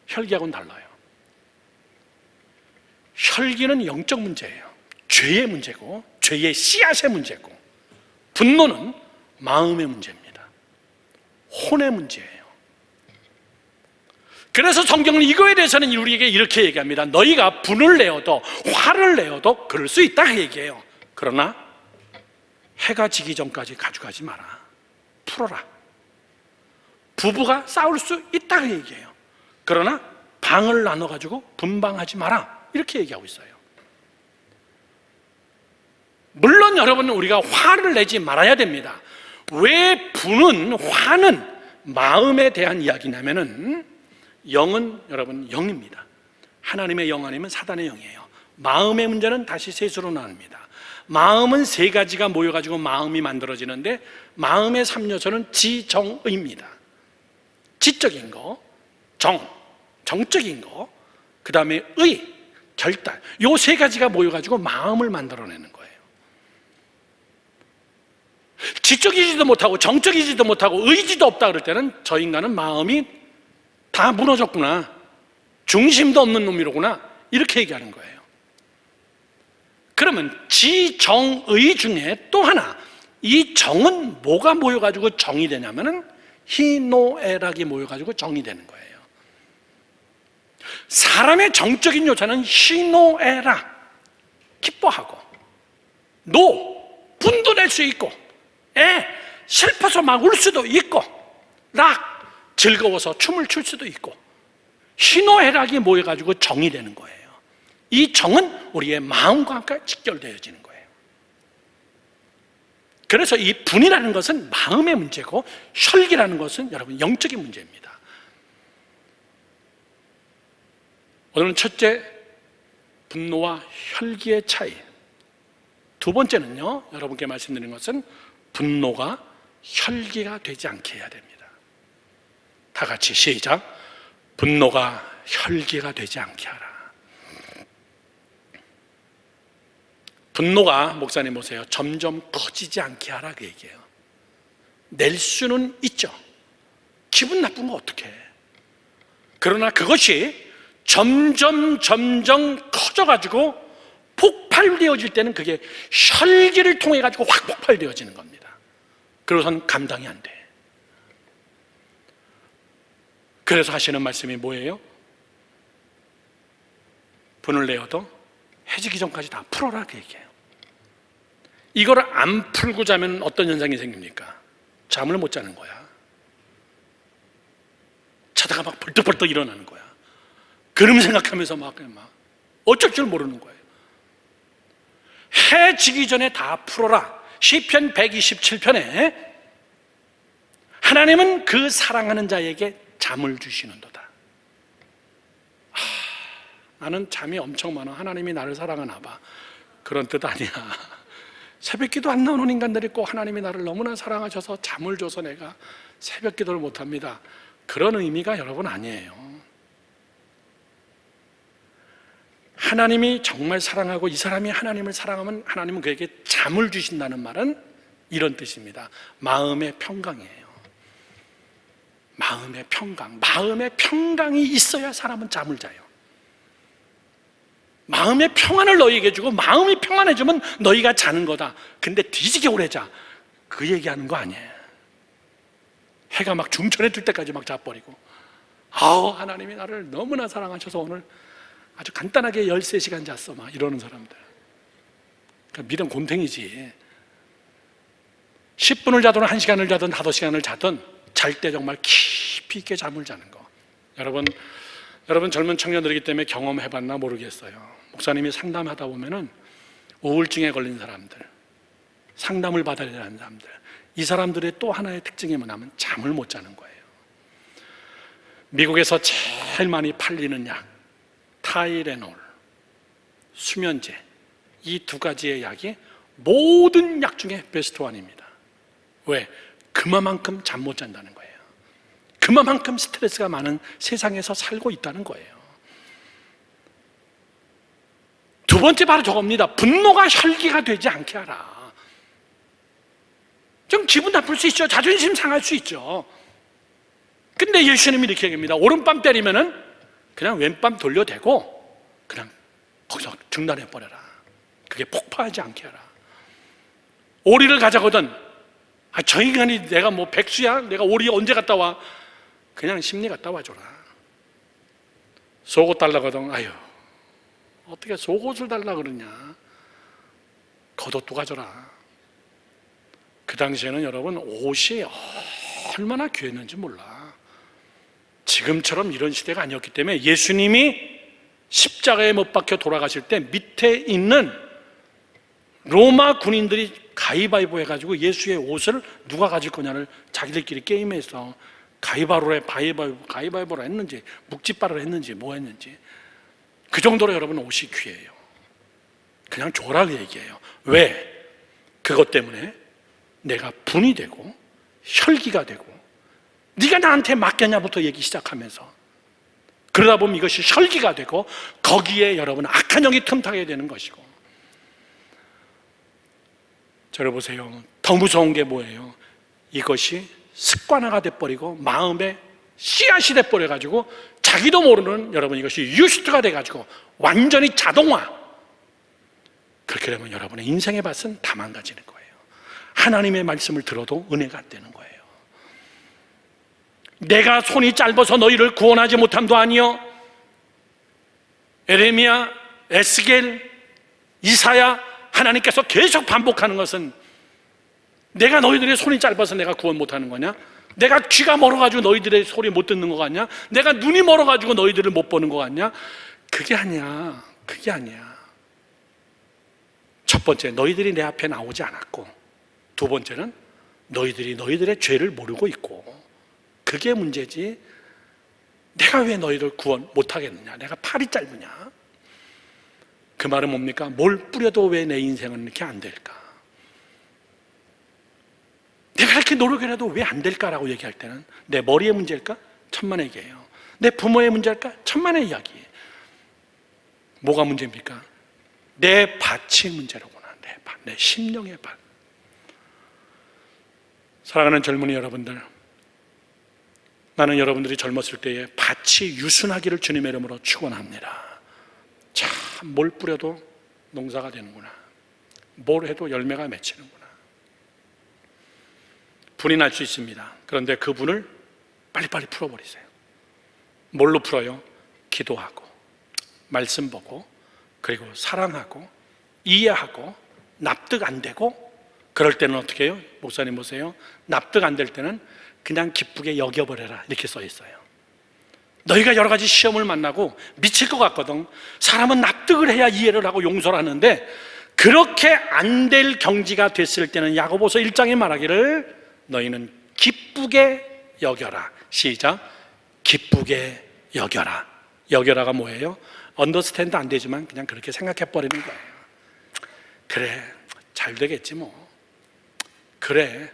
S1: 혈기하고는 달라요. 혈기는 영적 문제예요. 죄의 문제고, 죄의 씨앗의 문제고, 분노는 마음의 문제입니다. 혼의 문제예요. 그래서 성경은 이거에 대해서는 우리에게 이렇게 얘기합니다. 너희가 분을 내어도 화를 내어도 그럴 수 있다 얘기해요. 그러나 해가 지기 전까지 가져가지 마라. 풀어라. 부부가 싸울 수 있다 얘기해요. 그러나 방을 나눠가지고 분방하지 마라. 이렇게 얘기하고 있어요. 물론 여러분, 우리가 화를 내지 말아야 됩니다. 왜 화는 마음에 대한 이야기냐면은, 영은 여러분 영입니다. 하나님의 영 아니면 사단의 영이에요. 마음의 문제는 다시 셋으로 나눕니다. 마음은 세 가지가 모여가지고 마음이 만들어지는데, 마음의 3요소는 지정의입니다. 지적인 거, 정적인 거, 그 다음에 의, 결단. 요 세 가지가 모여가지고 마음을 만들어내는 거예요. 지적이지도 못하고 정적이지도 못하고 의지도 없다 그럴 때는 저 인간은 마음이 다 무너졌구나, 중심도 없는 놈이로구나, 이렇게 얘기하는 거예요. 그러면 지정의 중에 또 하나, 이 정은 뭐가 모여가지고 정이 되냐면은 희노애락이 모여가지고 정이 되는 거예요. 사람의 정적인 요체는 희노애락, 기뻐하고, 노, 분도 낼 수 있고, 슬퍼서 막 울 수도 있고, 락, 즐거워서 춤을 출 수도 있고, 희노애락이 모여가지고 정이 되는 거예요. 이 정은 우리의 마음과 함께 직결되어지는 거예요. 그래서 이 분이라는 것은 마음의 문제고, 혈기라는 것은 여러분 영적인 문제입니다. 오늘은 첫째, 분노와 혈기의 차이. 두 번째는요, 여러분께 말씀드린 것은 분노가 혈기가 되지 않게 해야 됩니다. 다 같이 시작. 분노가 혈기가 되지 않게 하라. 분노가, 목사님 보세요, 점점 커지지 않게 하라 그 얘기예요. 낼 수는 있죠. 기분 나쁜 거 어떡해. 그러나 그것이 점점 커져가지고 폭발되어질 때는 그게 혈기를 통해 가지고 확 폭발되어지는 겁니다. 그래서는 감당이 안 돼. 그래서 하시는 말씀이 뭐예요? 분을 내어도 해지기 전까지 다 풀어라 그 얘기예요. 이거를 안 풀고 자면 어떤 현상이 생깁니까? 잠을 못 자는 거야. 자다가 막 벌떡벌떡 일어나는 거야. 그름 생각하면서 막 어쩔 줄 모르는 거예요. 해 지기 전에 다 풀어라. 시편 127편에 하나님은 그 사랑하는 자에게 잠을 주시는도다. 나는 잠이 엄청 많아. 하나님이 나를 사랑하나 봐. 그런 뜻 아니야. 새벽기도 안 나오는 인간들이 꼭 하나님이 나를 너무나 사랑하셔서 잠을 줘서 내가 새벽기도를 못합니다, 그런 의미가 여러분 아니에요. 하나님이 정말 사랑하고 이 사람이 하나님을 사랑하면 하나님은 그에게 잠을 주신다는 말은 이런 뜻입니다. 마음의 평강이에요. 마음의 평강. 마음의 평강이 있어야 사람은 잠을 자요. 마음의 평안을 너희에게 주고 마음이 평안해지면 너희가 자는 거다. 근데 뒤지게 오래 자, 그 얘기하는 거 아니에요. 해가 막 중천에 뜰 때까지 막 자버리고, 하나님이 나를 너무나 사랑하셔서 오늘 아주 간단하게 13시간 잤어, 막 이러는 사람들. 그러니까 믿음 곰탱이지. 10분을 자든 1시간을 자든 5시간을 자든 잘 때 정말 깊이 있게 잠을 자는 거. 여러분 젊은 청년들이기 때문에 경험해봤나 모르겠어요. 목사님이 상담하다 보면은 우울증에 걸린 사람들, 상담을 받아야 하는 사람들, 이 사람들의 또 하나의 특징이 뭐냐면 잠을 못 자는 거예요. 미국에서 제일 많이 팔리는 약, 타이레놀, 수면제, 이 두 가지의 약이 모든 약 중에 베스트 원입니다. 왜? 그만큼 잠 못 잔다는 거예요. 그만큼 스트레스가 많은 세상에서 살고 있다는 거예요. 두 번째 바로 저겁니다. 분노가 혈기가 되지 않게 하라. 좀 기분 나쁠 수 있죠. 자존심 상할 수 있죠. 근데 예수님이 이렇게 얘기합니다. 오른밤 때리면은 그냥 왼밤 돌려대고 그냥 거기서 중단해버려라. 그게 폭파하지 않게 하라. 오리를 가자거든, 저 인간이 내가 뭐 백수야? 내가 오리 언제 갔다 와? 그냥 심리 갔다 와줘라. 속옷 달라거든, 아유 어떻게 속옷을 달라 그러냐, 겉옷도 가져라. 그 당시에는 여러분 옷이 얼마나 귀했는지 몰라. 지금처럼 이런 시대가 아니었기 때문에 예수님이 십자가에 못 박혀 돌아가실 때 밑에 있는 로마 군인들이 가위바위보 해가지고 예수의 옷을 누가 가질 거냐를 자기들끼리 게임해서 가위바위보를 했는지 묵찌발을 했는지 뭐 했는지, 그 정도로 여러분 옷이 귀해요. 그냥 줘라 그 얘기예요. 왜? 그것 때문에 내가 분이 되고 혈기가 되고, 네가 나한테 맡겼냐부터 얘기 시작하면서 그러다 보면 이것이 혈기가 되고 거기에 여러분 악한 영이 틈타게 되는 것이고. 저를 보세요. 더 무서운 게 뭐예요? 이것이 습관화가 돼버리고 마음에 씨앗이 돼버려가지고 자기도 모르는 여러분 이것이 유스트가 돼가지고 완전히 자동화. 그렇게 되면 여러분의 인생의 밭은 다 망가지는 거예요. 하나님의 말씀을 들어도 은혜가 안 되는 거예요. 내가 손이 짧아서 너희를 구원하지 못함도 아니요, 에레미야, 에스겔, 이사야, 하나님께서 계속 반복하는 것은 내가 너희들의 손이 짧아서 내가 구원 못하는 거냐? 내가 귀가 멀어가지고 너희들의 소리 못 듣는 거 같냐? 내가 눈이 멀어가지고 너희들을 못 보는 거 같냐? 그게 아니야. 그게 아니야. 첫 번째, 너희들이 내 앞에 나오지 않았고, 두 번째는 너희들이 너희들의 죄를 모르고 있고, 그게 문제지. 내가 왜 너희를 구원 못하겠느냐? 내가 팔이 짧으냐? 그 말은 뭡니까? 뭘 뿌려도 왜 내 인생은 이렇게 안 될까? 내가 이렇게 노력을 해도 왜 안 될까라고 얘기할 때는 내 머리의 문제일까? 천만의 얘기예요. 내 부모의 문제일까? 천만의 이야기예요. 뭐가 문제입니까? 내 밭이 문제로구나. 내 밭, 내 심령의 밭. 사랑하는 젊은이 여러분들, 나는 여러분들이 젊었을 때에 밭이 유순하기를 주님의 이름으로 축원합니다. 참, 뭘 뿌려도 농사가 되는구나. 뭘 해도 열매가 맺히는구나. 분이 날 수 있습니다. 그런데 그 분을 빨리빨리 풀어버리세요. 뭘로 풀어요? 기도하고, 말씀 보고, 그리고 사랑하고, 이해하고, 납득 안 되고, 그럴 때는 어떻게 해요? 목사님 보세요. 납득 안 될 때는 그냥 기쁘게 여겨버려라, 이렇게 써 있어요. 너희가 여러 가지 시험을 만나고 미칠 것 같거든. 사람은 납득을 해야 이해를 하고 용서를 하는데, 그렇게 안 될 경지가 됐을 때는 야고보서 1장에 말하기를 너희는 기쁘게 여겨라. 시작. 기쁘게 여겨라. 여겨라가 뭐예요? 언더스탠드 안 되지만 그냥 그렇게 생각해 버리는 거예요. 그래, 잘 되겠지 뭐. 그래,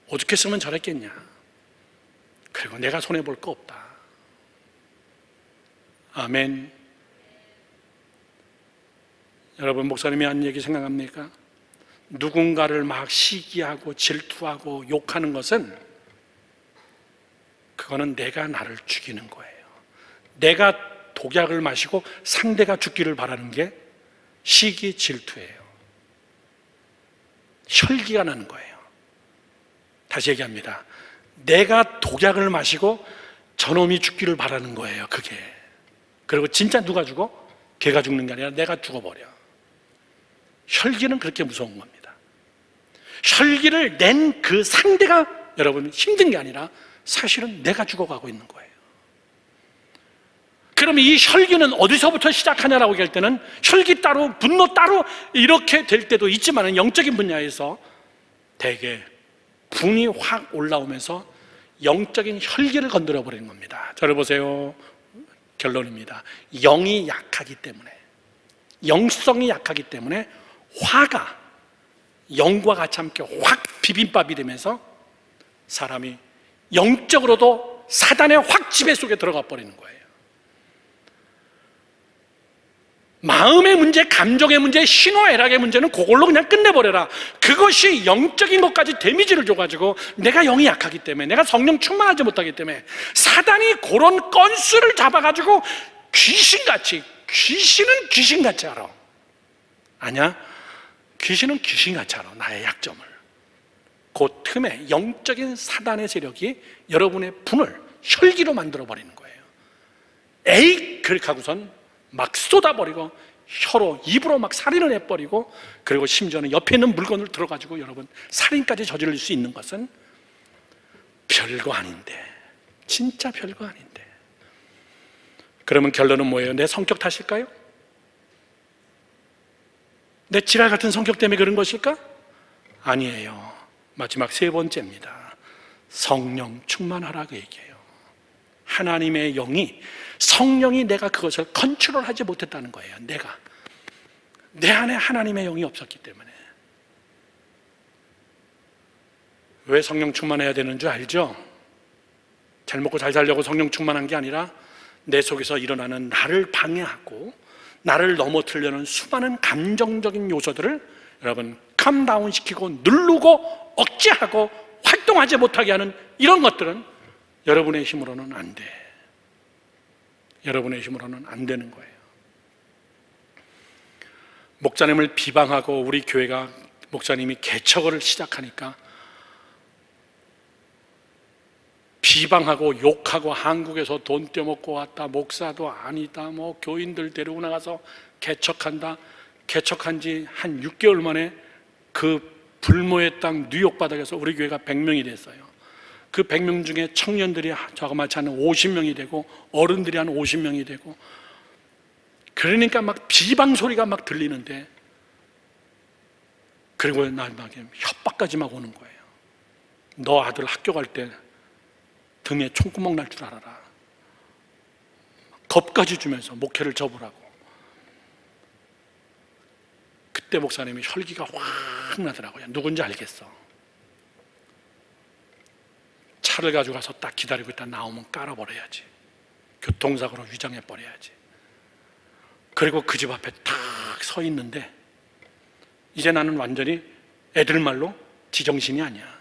S1: 오죽했으면 저랬겠냐. 그리고 내가 손해볼 거 없다. 아멘. 여러분, 목사님이 한 얘기 생각합니까? 누군가를 막 시기하고 질투하고 욕하는 것은, 그거는 내가 나를 죽이는 거예요. 내가 독약을 마시고 상대가 죽기를 바라는 게 시기 질투예요. 혈기가 나는 거예요. 다시 얘기합니다. 내가 독약을 마시고 저놈이 죽기를 바라는 거예요, 그게. 그리고 진짜 누가 죽어? 걔가 죽는 게 아니라 내가 죽어버려. 혈기는 그렇게 무서운 겁니다. 혈기를 낸 그 상대가 여러분 힘든 게 아니라 사실은 내가 죽어가고 있는 거예요. 그러면 이 혈기는 어디서부터 시작하냐라고 얘기할 때는 혈기 따로 분노 따로 이렇게 될 때도 있지만, 영적인 분야에서 대개 분이 확 올라오면서 영적인 혈기를 건드려 버리는 겁니다. 저를 보세요. 결론입니다. 영이 약하기 때문에, 영성이 약하기 때문에 화가 영과 같이 함께 확 비빔밥이 되면서 사람이 영적으로도 사단의 확 지배 속에 들어가 버리는 거예요. 마음의 문제, 감정의 문제, 신호애락의 문제는 그걸로 그냥 끝내버려라. 그것이 영적인 것까지 데미지를 줘가지고 내가 영이 약하기 때문에, 내가 성령 충만하지 못하기 때문에 사단이 그런 건수를 잡아가지고 귀신같이, 귀신은 귀신같이 알아. 아니야? 귀신은 귀신같이 알아, 나의 약점을. 그 틈에 영적인 사단의 세력이 여러분의 분을 혈기로 만들어버리는 거예요. 에이! 그렇게 하고선 막 쏟아버리고 혀로, 입으로 막 살인을 해버리고, 그리고 심지어는 옆에 있는 물건을 들어가지고 여러분 살인까지 저지를 수 있는 것은 별거 아닌데, 진짜 별거 아닌데. 그러면 결론은 뭐예요? 내 성격 탓일까요? 내 지랄 같은 성격 때문에 그런 것일까? 아니에요. 마지막 세 번째입니다. 성령 충만하라고 얘기해요. 하나님의 영이, 성령이 내가 그것을 컨트롤하지 못했다는 거예요. 내 안에 하나님의 영이 없었기 때문에. 왜 성령 충만해야 되는 줄 알죠? 잘 먹고 잘 살려고 성령 충만한 게 아니라 내 속에서 일어나는 나를 방해하고 나를 넘어뜨리려는 수많은 감정적인 요소들을 여러분 캄다운 시키고 누르고 억제하고 활동하지 못하게 하는 이런 것들은 여러분의 힘으로는 안 돼. 여러분의 힘으로는 안 되는 거예요. 목사님을 비방하고 우리 교회가 목사님이 개척을 시작하니까 비방하고 욕하고 한국에서 돈 떼먹고 왔다, 목사도 아니다, 뭐 교인들 데리고 나가서 개척한다. 개척한 지 한 6개월 만에 그 불모의 땅 뉴욕 바닥에서 우리 교회가 100명이 됐어요. 그 100명 중에 청년들이 저거마치 한 50명이 되고 어른들이 한 50명이 되고, 그러니까 막 비방 소리가 막 들리는데, 그리고 막 협박까지 막 오는 거예요. 너 아들 학교 갈 때 등에 총구멍 날 줄 알아라. 겁까지 주면서 목회를 접으라고. 그때 목사님이 혈기가 확 나더라고요. 누군지 알겠어. 차를 가지고 가서 딱 기다리고 있다 나오면 깔아버려야지. 교통사고로 위장해버려야지. 그리고 그 집 앞에 딱 서 있는데, 이제 나는 완전히 애들 말로 지정신이 아니야.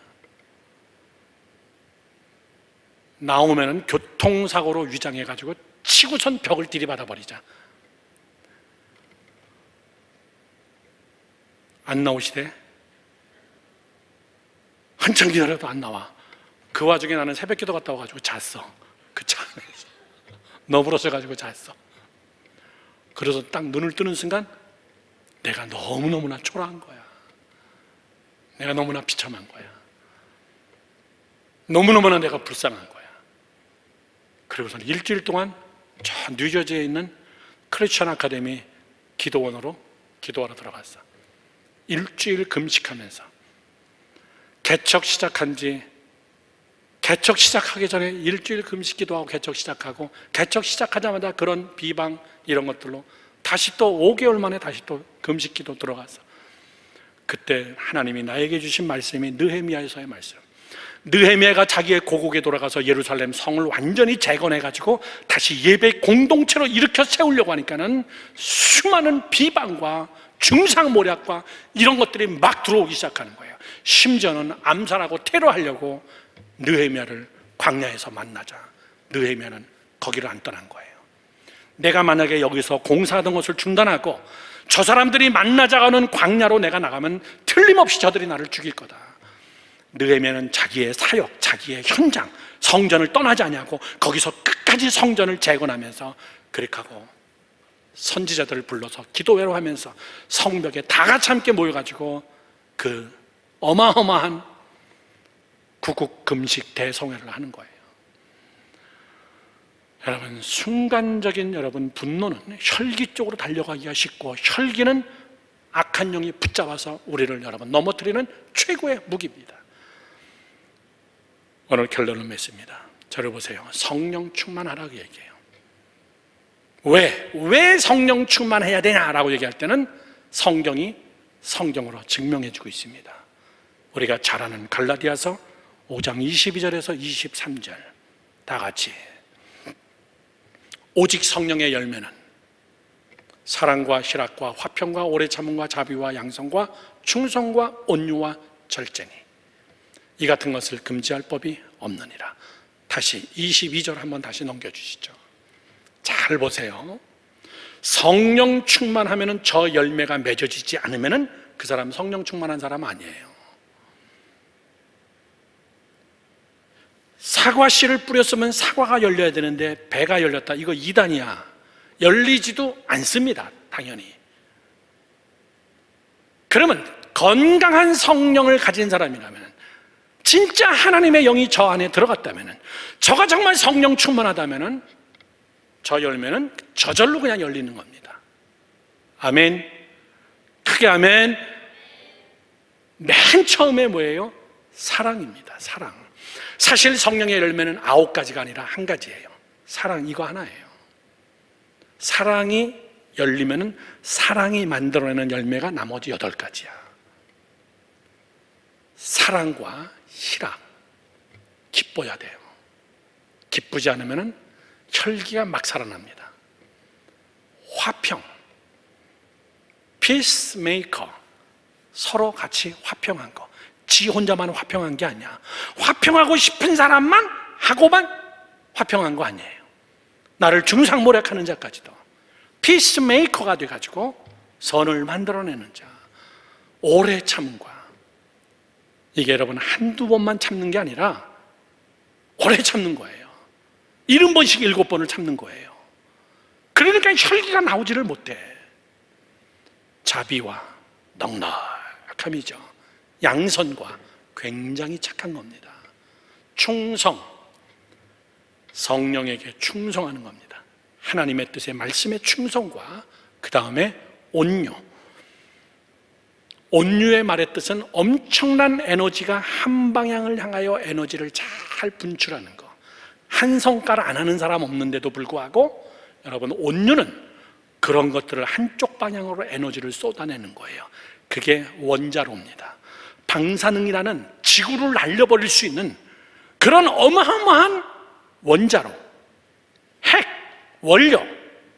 S1: 나오면은 교통사고로 위장해가지고 치고선 벽을 들이받아 버리자. 안 나오시대? 한참 기다려도 안 나와. 그 와중에 나는 새벽기도 갔다 와가지고 잤어. 그 차 안에서 너부러져가지고 잤어. 그래서 딱 눈을 뜨는 순간 내가 너무너무나 초라한 거야. 내가 너무나 비참한 거야. 너무너무나 내가 불쌍한 거야. 그리고서는 일주일 동안 저 뉴저지에 있는 크리스천 아카데미 기도원으로 기도하러 들어갔어. 일주일 금식하면서 개척 시작하기 전에 일주일 금식 기도하고 개척 시작하고, 개척 시작하자마자 그런 비방 이런 것들로 다시 또 5개월 만에 다시 또 금식 기도 들어갔어. 그때 하나님이 나에게 주신 말씀이 느헤미야에서의 말씀. 느헤미야가 자기의 고국에 돌아가서 예루살렘 성을 완전히 재건해가지고 다시 예배 공동체로 일으켜 세우려고 하니까는 수많은 비방과 중상모략과 이런 것들이 막 들어오기 시작하는 거예요. 심지어는 암살하고 테러하려고 느헤미야를 광야에서 만나자 느헤미야는 거기를 안 떠난 거예요. 내가 만약에 여기서 공사하던 것을 중단하고 저 사람들이 만나자가는 광야로 내가 나가면 틀림없이 저들이 나를 죽일 거다. 느헤미야는 자기의 사역, 자기의 현장, 성전을 떠나지 아니하고 거기서 끝까지 성전을 재건하면서 그렇게 하고 선지자들을 불러서 기도회로 하면서 성벽에 다 같이 함께 모여가지고 그 어마어마한 구국 금식 대성회를 하는 거예요. 여러분, 순간적인 여러분 분노는 혈기 쪽으로 달려가기가 쉽고, 혈기는 악한 영이 붙잡아서 우리를 여러분 넘어뜨리는 최고의 무기입니다. 오늘 결론을 맺습니다. 저를 보세요. 성령 충만하라고 얘기해요. 왜 성령 충만해야 되냐라고 얘기할 때는 성경이 성경으로 증명해주고 있습니다. 우리가 잘 아는 갈라디아서 5장 22절에서 23절 다 같이, 오직 성령의 열매는 사랑과 희락과 화평과 오래 참음과 자비와 양성과 충성과 온유와 절제니 이 같은 것을 금지할 법이 없느니라. 다시 22절 한번 다시 넘겨주시죠. 잘 보세요. 성령 충만하면 저 열매가 맺어지지 않으면 그 사람 성령 충만한 사람 아니에요. 사과 씨를 뿌렸으면 사과가 열려야 되는데 배가 열렸다, 이거 이단이야. 열리지도 않습니다. 당연히. 그러면 건강한 성령을 가진 사람이라면, 진짜 하나님의 영이 저 안에 들어갔다면, 저가 정말 성령 충만하다면 저 열매는 저절로 그냥 열리는 겁니다. 아멘. 크게 아멘. 맨 처음에 뭐예요? 사랑입니다. 사랑. 사실 성령의 열매는 9가지가 아니라 한 가지예요. 사랑, 이거 하나예요. 사랑이 열리면은 사랑이 만들어내는 열매가 나머지 8가지야. 사랑과 희락, 기뻐야 돼요. 기쁘지 않으면은 혈기가 막 살아납니다. 화평, peacemaker, 서로 같이 화평한 거. 지 혼자만 화평한 게 아니야. 화평하고 싶은 사람만 하고만 화평한 거 아니에요. 나를 중상모략하는 자까지도 피스메이커가 돼가지고 선을 만들어내는 자, 오래 참음과, 이게 여러분 한두 번만 참는 게 아니라 오래 참는 거예요. 70번씩 7번을 참는 거예요. 그러니까 혈기가 나오지를 못해. 자비와 넉넉함이죠. 양선과 굉장히 착한 겁니다. 충성, 성령에게 충성하는 겁니다. 하나님의 뜻의 말씀의 충성과 그 다음에 온유. 온유의 말의 뜻은 엄청난 에너지가 한 방향을 향하여 에너지를 잘 분출하는 거. 한 성깔 안 하는 사람 없는데도 불구하고 여러분, 온유는 그런 것들을 한쪽 방향으로 에너지를 쏟아내는 거예요. 그게 원자로입니다. 방사능이라는 지구를 날려버릴 수 있는 그런 어마어마한 원자로, 핵, 원료,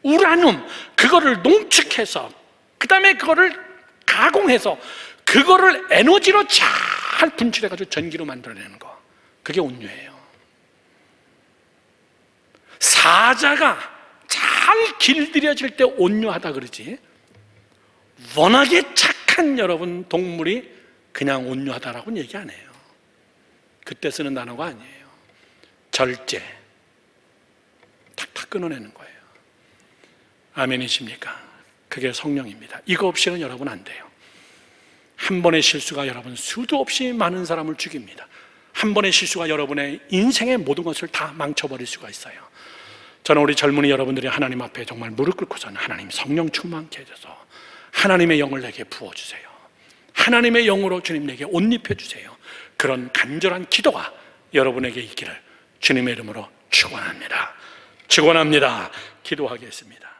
S1: 우라늄, 그거를 농축해서 그 다음에 그거를 가공해서 그거를 에너지로 잘 분출해가지고 전기로 만들어내는 거, 그게 온유예요. 사자가 잘 길들여질 때 온유하다 그러지, 워낙에 착한 여러분 동물이 그냥 온유하다라고는 얘기 안 해요. 그때 쓰는 단어가 아니에요. 절제, 탁탁 끊어내는 거예요. 아멘이십니까? 그게 성령입니다. 이거 없이는 여러분 안 돼요. 한 번의 실수가 여러분 수도 없이 많은 사람을 죽입니다. 한 번의 실수가 여러분의 인생의 모든 것을 다 망쳐버릴 수가 있어요. 저는 우리 젊은이 여러분들이 하나님 앞에 정말 무릎 꿇고서는 하나님 성령 충만케 해줘서 하나님의 영을 내게 부어주세요. 하나님의 영으로 주님 내게 옷 입혀주세요. 그런 간절한 기도가 여러분에게 있기를 주님의 이름으로 축원합니다. 축원합니다. 기도하겠습니다.